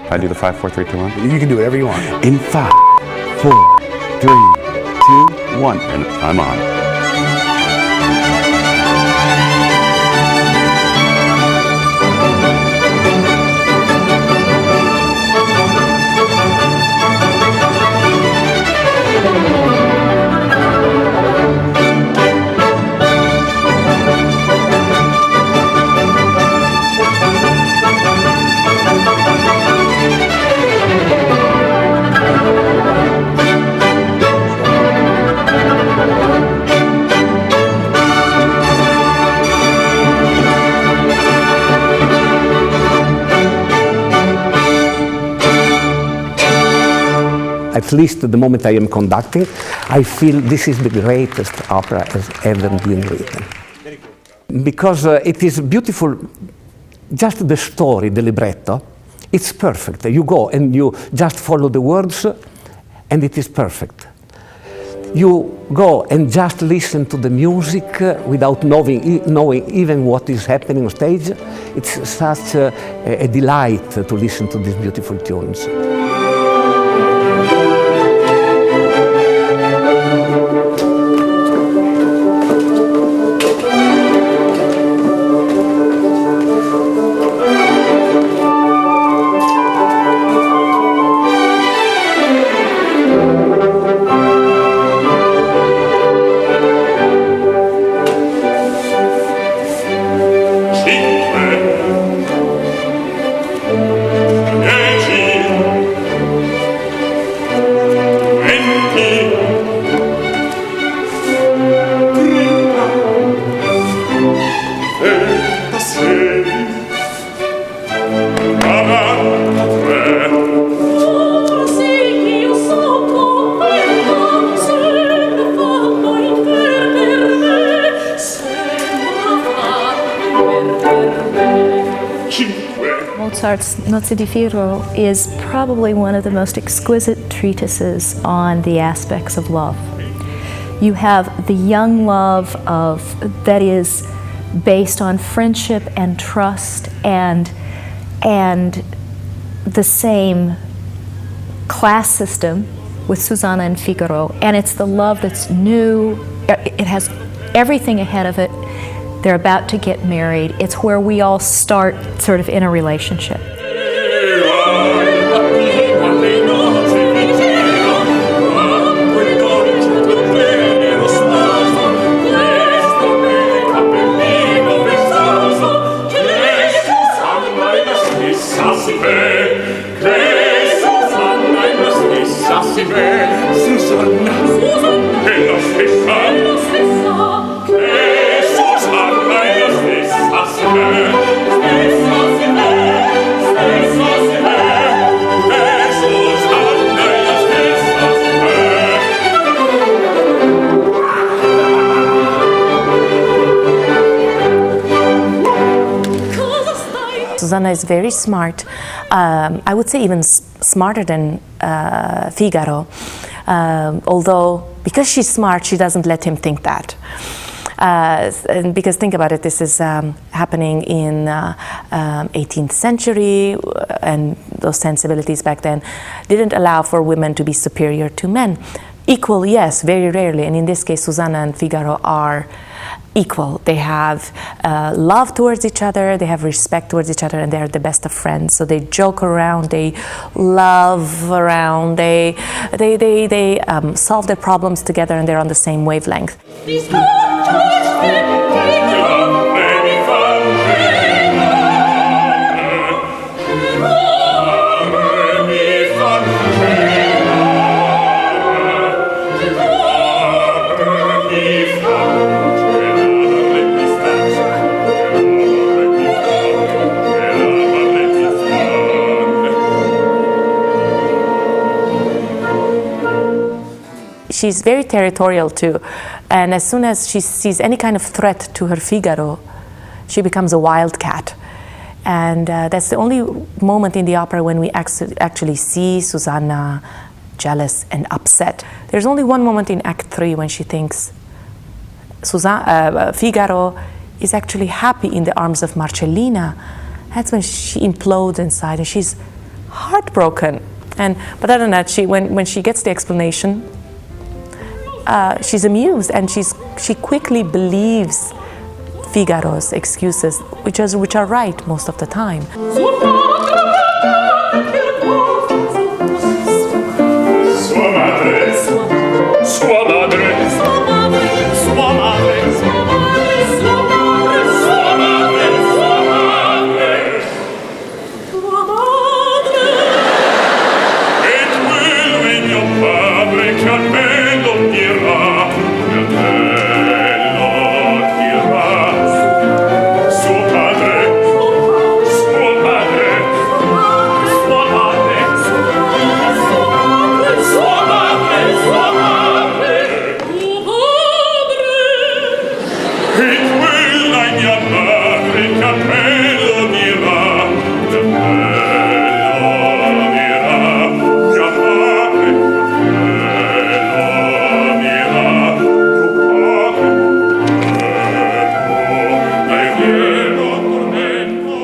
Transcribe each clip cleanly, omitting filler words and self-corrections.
I do the 5, 4, 3, 2, 1? You can do whatever you want. In 5, 4, 3, 2, 1, and I'm on. At least at the moment I am conducting, I feel this is the greatest opera has ever been written. Because it is beautiful, just the story, the libretto, it's perfect. You go and you just follow the words and it is perfect. You go and just listen to the music without knowing even what is happening on stage. It's such a delight to listen to these beautiful tunes. Mozart's Nozze di Figaro is probably one of the most exquisite treatises on the aspects of love. You have the young love that is based on friendship and trust and the same class system with Susanna and Figaro, and it's the love that's new. It has everything ahead of it. They're about to get married. It's where we all start sort of in a relationship. Susanna is very smart, I would say even smarter than Figaro, although because she's smart, she doesn't let him think that. And because think about it, this is happening in 18th century, and those sensibilities back then didn't allow for women to be superior to men. Equal, yes, very rarely, and in this case Susanna and Figaro are equal. They have love towards each other, they have respect towards each other, and they're the best of friends. So they joke around, they love around, they solve their problems together, and they're on the same wavelength. She's very territorial too, and as soon as she sees any kind of threat to her Figaro, she becomes a wildcat. And that's the only moment in the opera when we actually see Susanna jealous and upset. There's only one moment in Act 3 when she thinks Figaro is actually happy in the arms of Marcellina. That's when she implodes inside, and she's heartbroken. But other than that, when she gets the explanation, she's amused, and she quickly believes Figaro's excuses, which are right most of the time.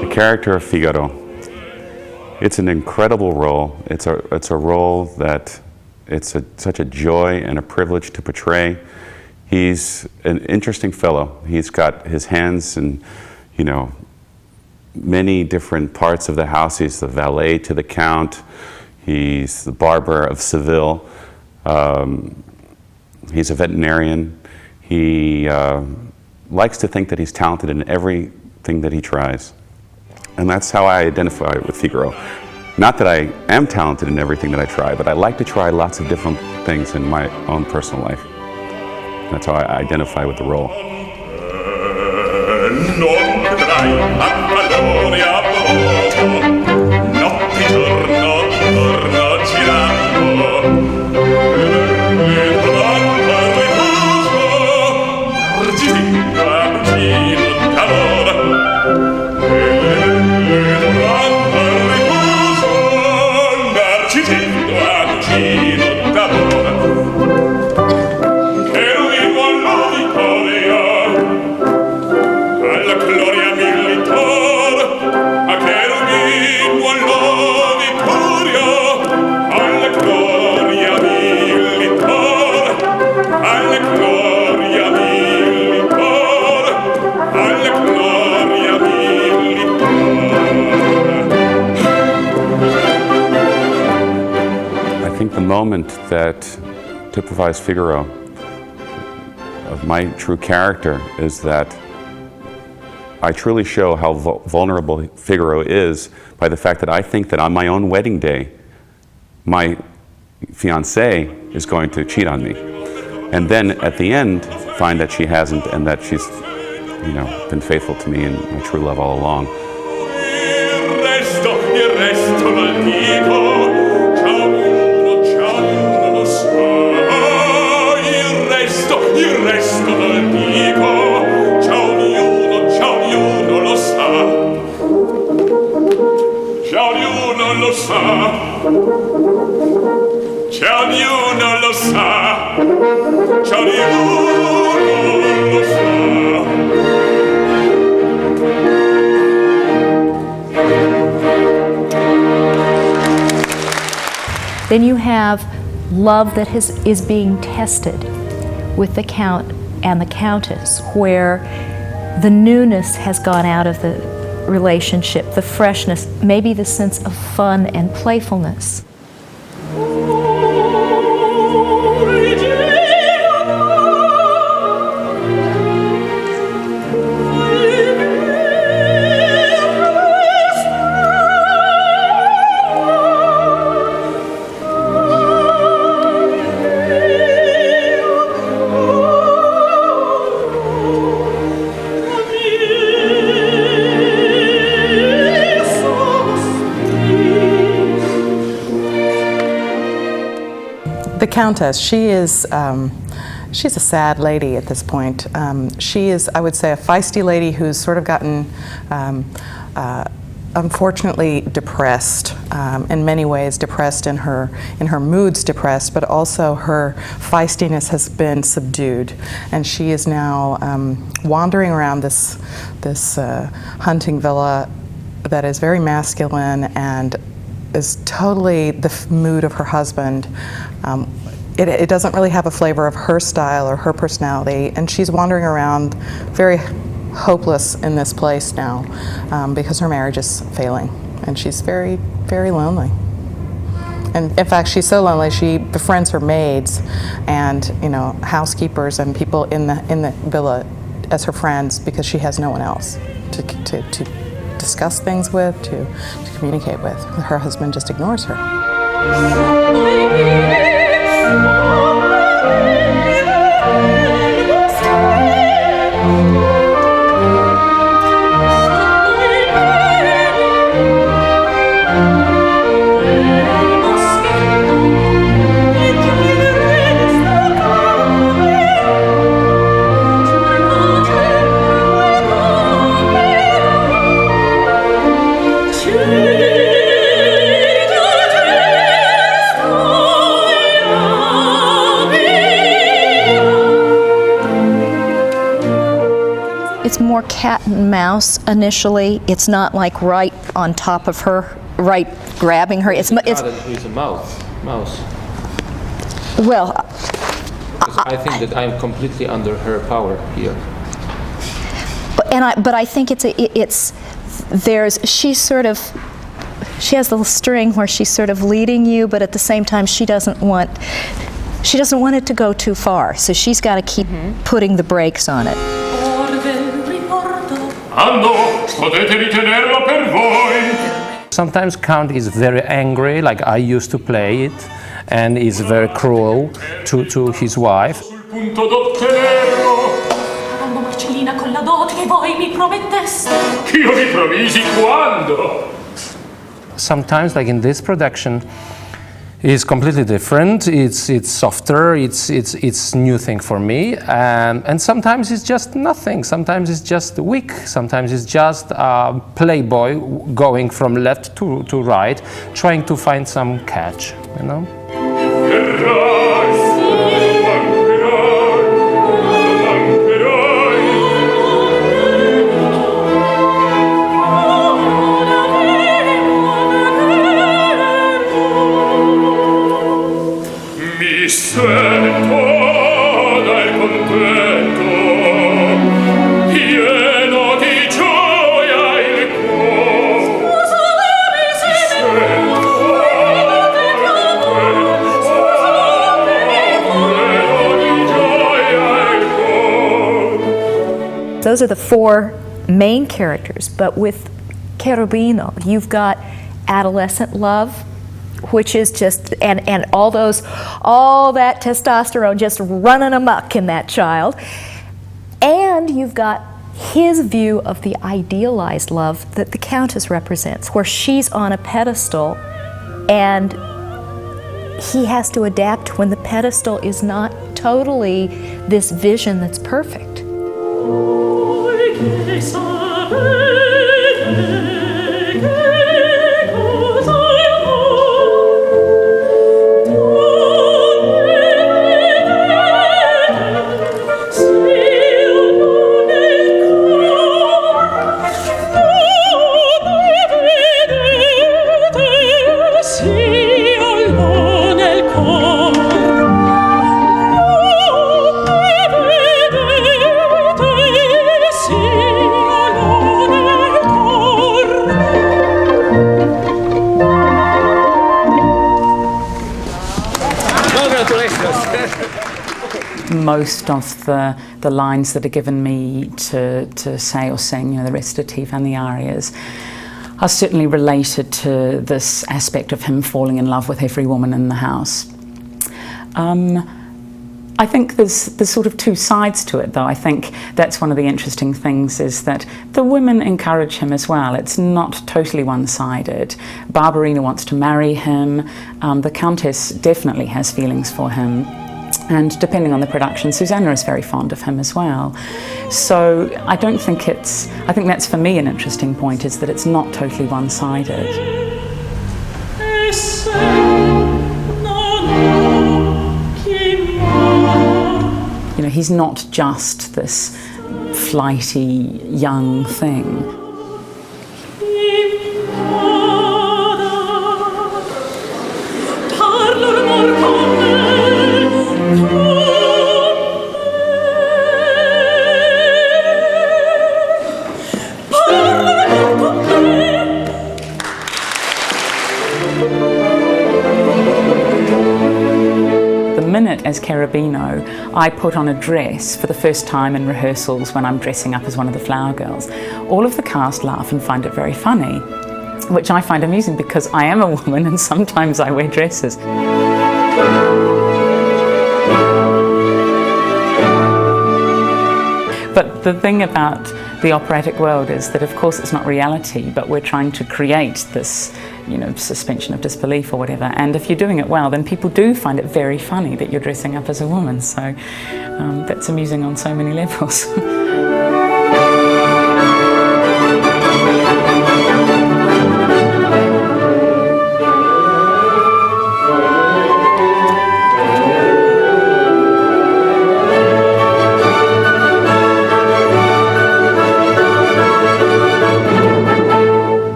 The character of Figaro, it's an incredible role. It's a role that such a joy and a privilege to portray. He's an interesting fellow. He's got his hands in, many different parts of the house. He's the valet to the Count. He's the barber of Seville. He's a veterinarian. He likes to think that he's talented in everything that he tries. And that's how I identify with Figaro. Not that I am talented in everything that I try, but I like to try lots of different things in my own personal life. That's how I identify with the role. Moment that typifies Figaro of my true character is that I truly show how vulnerable Figaro is by the fact that I think that on my own wedding day, my fiancée is going to cheat on me. And then at the end, find that she hasn't and that she's, been faithful to me and my true love all along. Then you have love that is being tested with the Count and the Countess, where the newness has gone out of the relationship, the freshness, maybe the sense of fun and playfulness. The Countess, she's a sad lady at this point. She is, I would say, a feisty lady who's sort of gotten, unfortunately, depressed in many ways, depressed in her moods, depressed, but also her feistiness has been subdued, and she is now wandering around this hunting villa that is very masculine and is totally the mood of her husband. It doesn't really have a flavor of her style or her personality, and she's wandering around very hopeless in this place now because her marriage is failing, and she's very, very lonely. And in fact, she's so lonely she befriends her maids and housekeepers and people in the villa as her friends because she has no one else to discuss things with, to communicate with. Her husband just ignores her. It's more cat and mouse initially. It's not like right on top of her, right grabbing her. It's who's a mouse. Well, I think that I'm completely under her power here. But I think she has the little string where she's sort of leading you, but at the same time she doesn't want it to go too far. So she's got to keep putting the brakes on it. Sometimes Count is very angry, like I used to play it, and is very cruel to his wife. Sometimes, like in this production, it's completely different. It's softer. It's new thing for me. And sometimes it's just nothing. Sometimes it's just weak. Sometimes it's just a playboy going from left to right, trying to find some catch. Those are the four main characters, but with Cherubino, you've got adolescent love, which is just, and all that testosterone just running amok in that child. And you've got his view of the idealized love that the Countess represents, where she's on a pedestal and he has to adapt when the pedestal is not totally this vision that's perfect. Most of the lines that are given me to say or sing, the recitative and the arias, are certainly related to this aspect of him falling in love with every woman in the house. I think there's sort of two sides to it, though. I think that's one of the interesting things, is that the women encourage him as well. It's not totally one-sided. Barbarina wants to marry him. The Countess definitely has feelings for him. And depending on the production, Susanna is very fond of him as well. So I think that's for me an interesting point, is that it's not totally one-sided. He's not just this flighty young thing. as Cherubino, I put on a dress for the first time in rehearsals when I'm dressing up as one of the flower girls. All of the cast laugh and find it very funny, which I find amusing because I am a woman and sometimes I wear dresses. But the thing about the operatic world is that, of course, it's not reality, but we're trying to create this, suspension of disbelief or whatever. And if you're doing it well, then people do find it very funny that you're dressing up as a woman. So that's amusing on so many levels.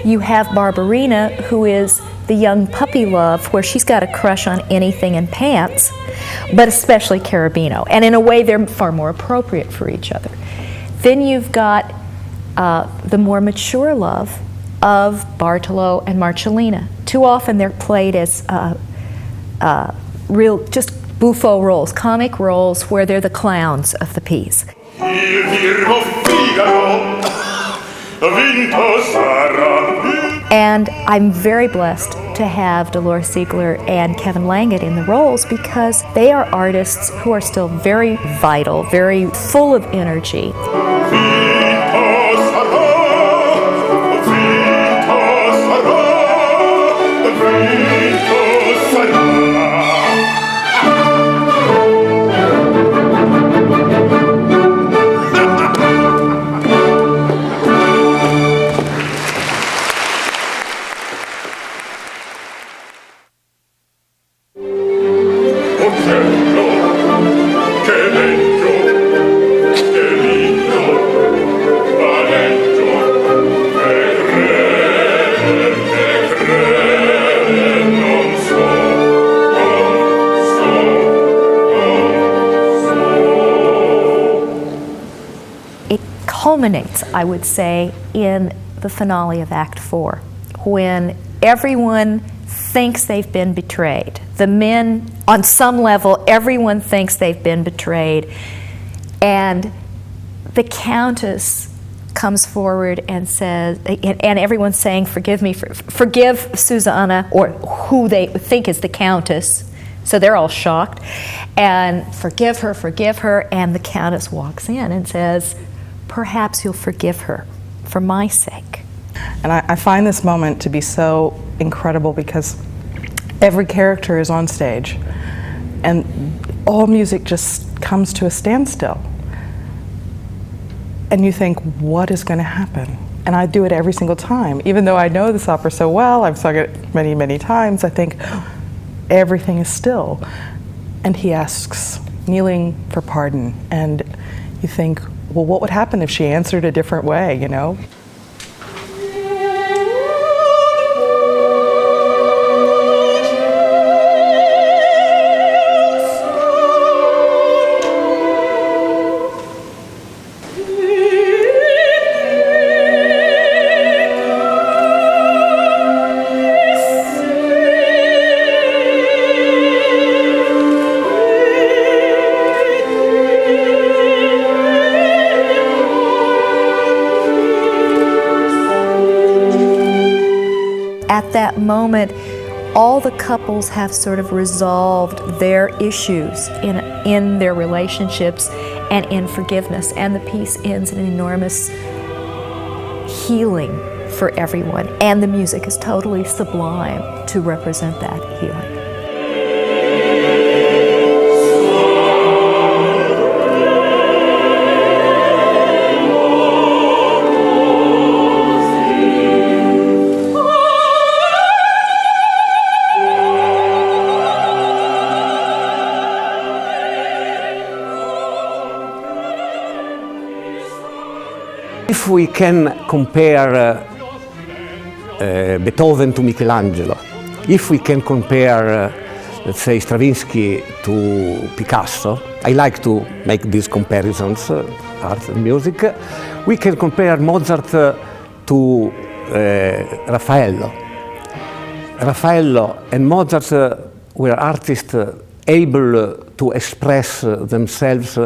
You have Barbarina, who is the young puppy love, where she's got a crush on anything in pants, but especially Cherubino. And in a way, they're far more appropriate for each other. Then you've got the more mature love of Bartolo and Marcellina. Too often they're played as real, just buffo roles, comic roles, where they're the clowns of the piece. And I'm very blessed to have Dolores Ziegler and Kevin Langett in the roles because they are artists who are still very vital, very full of energy. Culminates, I would say, in the finale of Act 4, when everyone thinks they've been betrayed. The men, on some level, everyone thinks they've been betrayed, and the Countess comes forward and says, and everyone's saying, forgive me, forgive Susanna, or who they think is the Countess. So they're all shocked, and forgive her, and the Countess walks in and says, perhaps you'll forgive her for my sake. And I find this moment to be so incredible because every character is on stage and all music just comes to a standstill. And you think, what is going to happen? And I do it every single time. Even though I know this opera so well, I've sung it many, many times, I think everything is still. And he asks, kneeling for pardon. And you think, well, what would happen if she answered a different way, you know? At that moment, all the couples have sort of resolved their issues in their relationships and in forgiveness, and the piece ends in an enormous healing for everyone, and the music is totally sublime to represent that healing. If we can compare Beethoven to Michelangelo. If we can compare, let's say, Stravinsky to Picasso, I like to make these comparisons, art and music. We can compare Mozart to Raffaello. Raffaello and Mozart were artists able to express themselves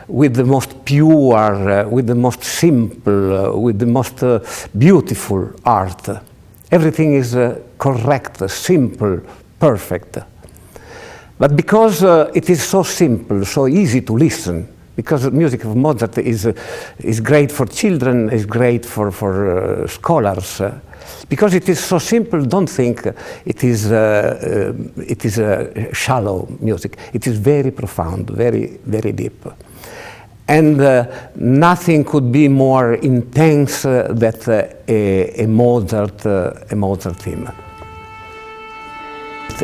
with the most pure, with the most simple, with the most beautiful art. Everything is correct, simple, perfect. But because it is so simple, so easy to listen, because the music of Mozart is great for children, is great for scholars. Because it is so simple, don't think it is shallow music. It is very profound, very, very deep. And nothing could be more intense than a Mozart theme.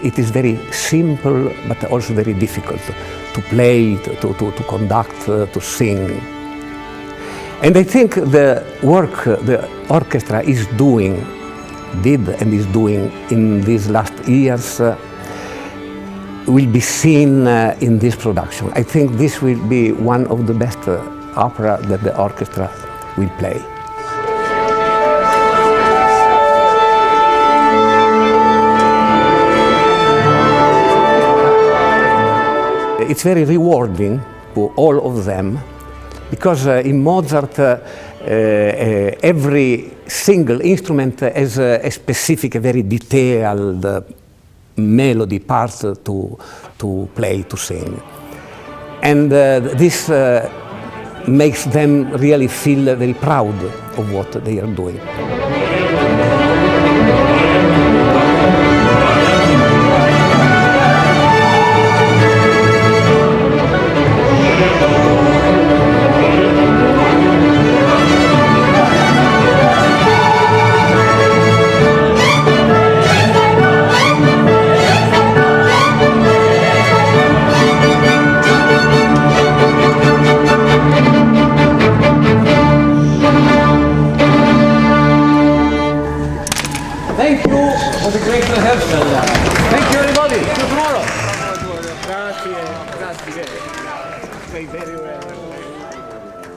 It is very simple, but also very difficult to play, to conduct, to sing. And I think the work the orchestra did and is doing in these last years will be seen in this production. I think this will be one of the best opera that the orchestra will play. It's very rewarding to all of them, because in Mozart every single instrument has a specific, a very detailed melody part to play, to sing. And this makes them really feel very proud of what they are doing. Thank you for the great rehearsal. Thank you, everybody. See you tomorrow. Very well.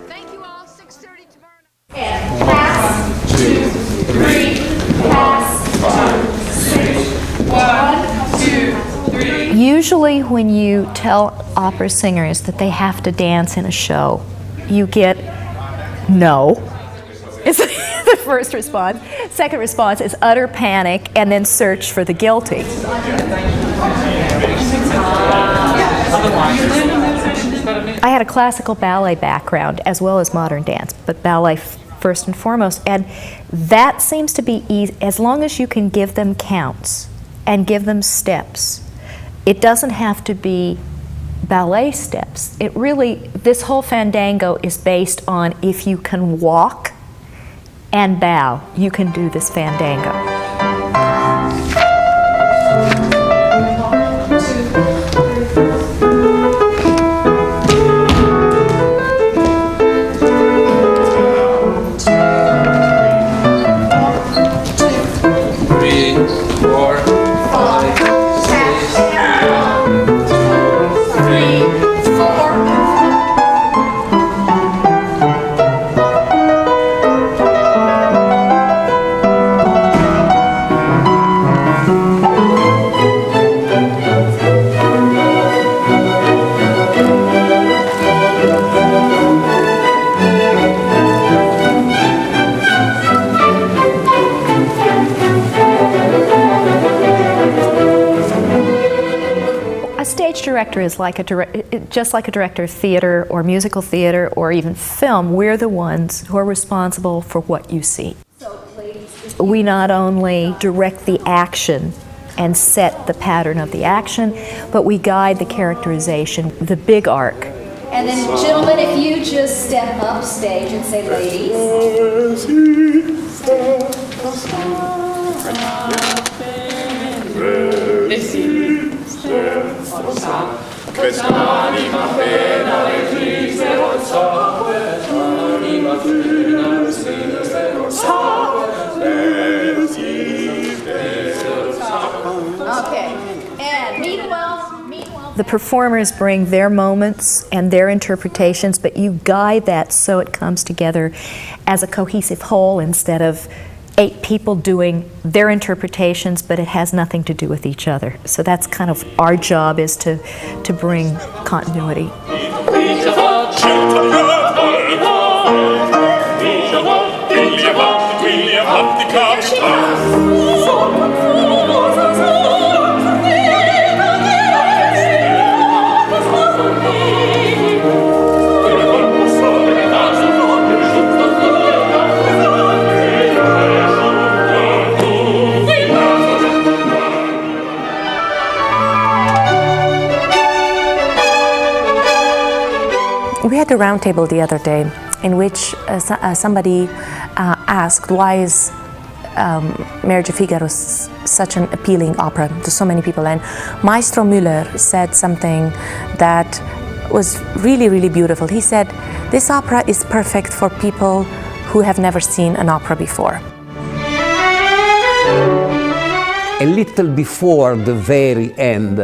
Thank you all. 6:30 tomorrow night. And pass, 2, 3, pass, 2, 6, 1, 2, 3. Usually when you tell opera singers that they have to dance in a show, you get no. It's the first response. Second response is utter panic and then search for the guilty. I had a classical ballet background as well as modern dance, but ballet first and foremost, and that seems to be easy as long as you can give them counts and give them steps. It doesn't have to be ballet steps. It really, this whole fandango is based on if you can walk and bow, you can do this fandango. Director is like just like a director of theater or musical theater or even film. We're the ones who are responsible for what you see. So, ladies, we not only direct the action and set the pattern of the action, but we guide the characterization, the big arc. And then, gentlemen, if you just step up stage and say, ladies. Questa anima appena esiste non so, questa anima appena esiste non so, The performers bring their moments and their interpretations, but you guide that so it comes together as a cohesive whole instead of 8 people doing their interpretations, but it has nothing to do with each other. So that's kind of our job, is to bring continuity. We had a round table the other day in which somebody asked, why is Marriage of Figaro such an appealing opera to so many people? And Maestro Müller said something that was really, really beautiful. He said, this opera is perfect for people who have never seen an opera before. A little before the very end,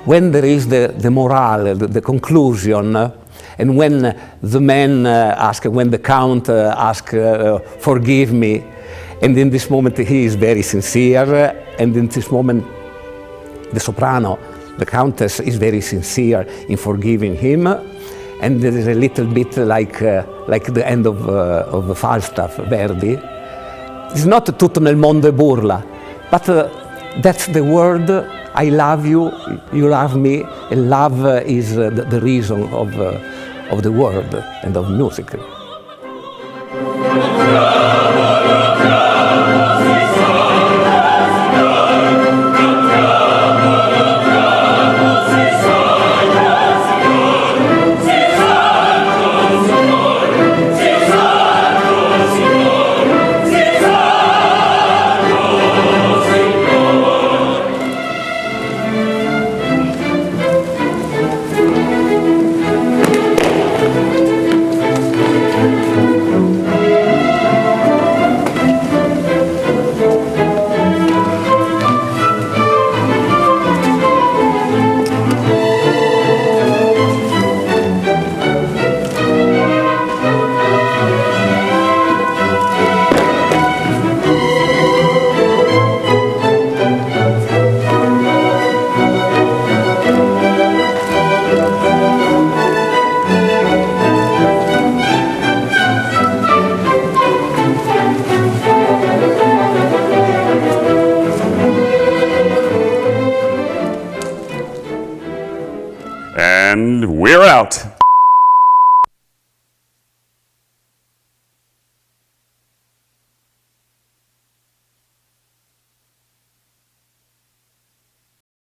when there is the morale, the conclusion, and when the man when the Count asks, forgive me, and in this moment he is very sincere, and in this moment the soprano, the Countess, is very sincere in forgiving him, and there is a little bit like the end of Falstaff, Verdi. It's not tutto nel mondo è burla, but that's the word, I love you, you love me, and love is the reason of the world and of music.